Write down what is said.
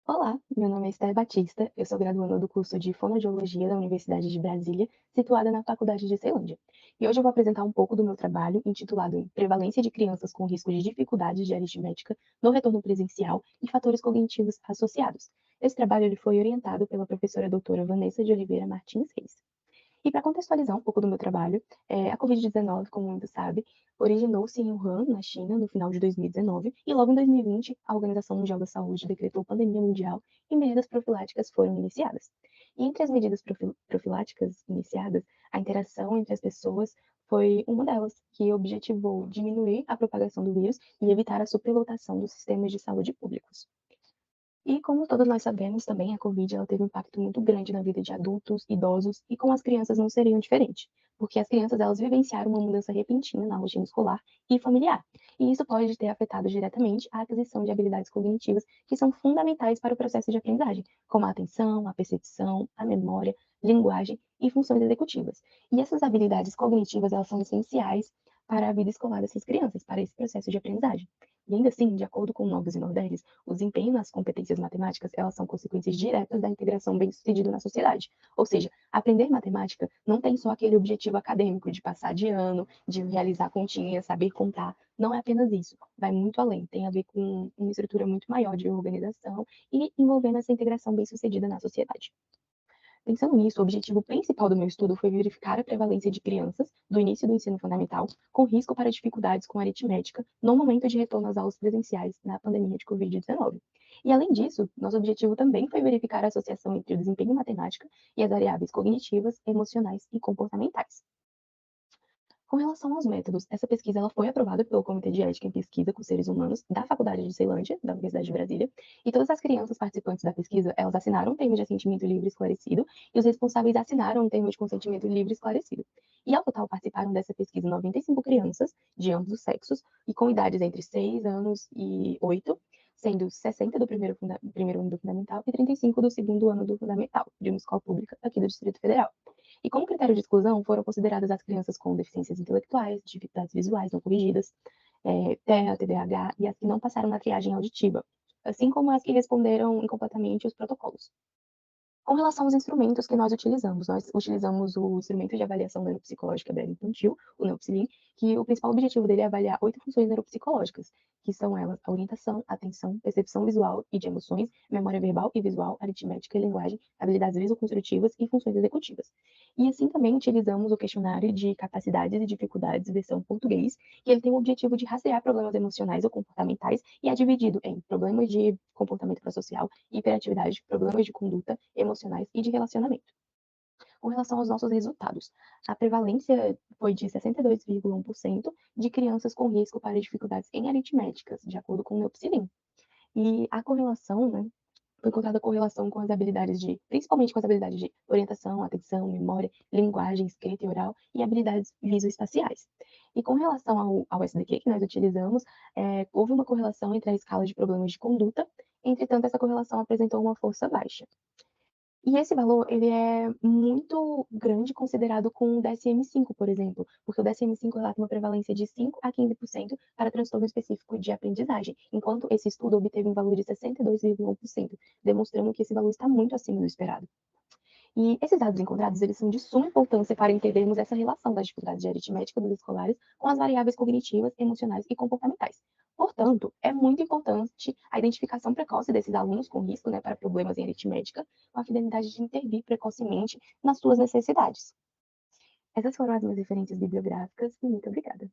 Olá, meu nome é Esther Batista, eu sou graduanda do curso de Fonoaudiologia da Universidade de Brasília, situada na Faculdade de Ceilândia. E hoje eu vou apresentar um pouco do meu trabalho, intitulado em Prevalência de crianças com risco de dificuldades de aritmética no retorno presencial e fatores cognitivos associados. Esse trabalho ele foi orientado pela professora doutora Vanessa de Oliveira Martins Reis. E para contextualizar um pouco do meu trabalho, a Covid-19, como muito sabe, originou-se em Wuhan, na China, no final de 2019, e logo em 2020, a Organização Mundial da Saúde decretou pandemia mundial e medidas profiláticas foram iniciadas. E entre as medidas profiláticas iniciadas, a interação entre as pessoas foi uma delas, que objetivou diminuir a propagação do vírus e evitar a superlotação dos sistemas de saúde públicos. E como todos nós sabemos também, a Covid ela teve um impacto muito grande na vida de adultos, idosos e com as crianças não seriam diferente, porque as crianças elas vivenciaram uma mudança repentina na rotina escolar e familiar. E isso pode ter afetado diretamente a aquisição de habilidades cognitivas que são fundamentais para o processo de aprendizagem, como a atenção, a percepção, a memória, linguagem e funções executivas. E essas habilidades cognitivas elas são essenciais para a vida escolar dessas crianças, para esse processo de aprendizagem. E ainda assim, de acordo com Novos e Nordeste, o desempenho nas competências matemáticas, elas são consequências diretas da integração bem-sucedida na sociedade. Ou seja, aprender matemática não tem só aquele objetivo acadêmico de passar de ano, de realizar continhas, saber contar. Não é apenas isso. Vai muito além. Tem a ver com uma estrutura muito maior de organização e envolvendo essa integração bem-sucedida na sociedade. Pensando nisso, o objetivo principal do meu estudo foi verificar a prevalência de crianças do início do ensino fundamental com risco para dificuldades com aritmética no momento de retorno às aulas presenciais na pandemia de Covid-19. E além disso, nosso objetivo também foi verificar a associação entre o desempenho em matemática e as variáveis cognitivas, emocionais e comportamentais. Com relação aos métodos, essa pesquisa ela foi aprovada pelo Comitê de Ética em Pesquisa com Seres Humanos da Faculdade de Ceilândia, da Universidade de Brasília, e todas as crianças participantes da pesquisa, elas assinaram um termo de assentimento livre e esclarecido, e os responsáveis assinaram um termo de consentimento livre e esclarecido. E ao total participaram dessa pesquisa 95 crianças, de ambos os sexos, e com idades entre 6 anos e 8, sendo 60 do primeiro ano do fundamental e 35 do segundo ano do fundamental, de uma escola pública aqui do Distrito Federal. E como critério de exclusão foram consideradas as crianças com deficiências intelectuais, dificuldades visuais não corrigidas, TEA, TDAH e as que não passaram na triagem auditiva, assim como as que responderam incompletamente os protocolos. Com relação aos instrumentos que nós utilizamos o instrumento de avaliação neuropsicológica breve infantil, o Neupsilin, que o principal objetivo dele é avaliar 8 funções neuropsicológicas, que são elas a orientação, atenção, percepção visual e de emoções, memória verbal e visual, aritmética e linguagem, habilidades visoconstrutivas e funções executivas. E assim também utilizamos o questionário de capacidades e dificuldades versão português, que ele tem o objetivo de rastrear problemas emocionais ou comportamentais e é dividido em problemas de comportamento prosocial, hiperatividade, problemas de conduta, emocionais e de relacionamento. Com relação aos nossos resultados, a prevalência foi de 62,1% de crianças com risco para dificuldades em aritméticas, de acordo com o Neupsilin. E a correlação, né, foi encontrada correlação com as habilidades de, principalmente com as habilidades de orientação, atenção, memória, linguagem, escrita e oral e habilidades visoespaciais. E com relação ao SDQ que nós utilizamos, houve uma correlação entre a escala de problemas de conduta, entretanto, essa correlação apresentou uma força baixa. E esse valor, ele é muito grande considerado com o DSM-5, por exemplo, porque o DSM-5 relata uma prevalência de 5 a 15% para transtorno específico de aprendizagem, enquanto esse estudo obteve um valor de 62,1%, demonstrando que esse valor está muito acima do esperado. E esses dados encontrados, eles são de suma importância para entendermos essa relação das dificuldades de aritmética dos escolares com as variáveis cognitivas, emocionais e comportamentais. Portanto, é muito importante a identificação precoce desses alunos com risco, né, para problemas em aritmética, com a finalidade de intervir precocemente nas suas necessidades. Essas foram as minhas referências bibliográficas e muito obrigada.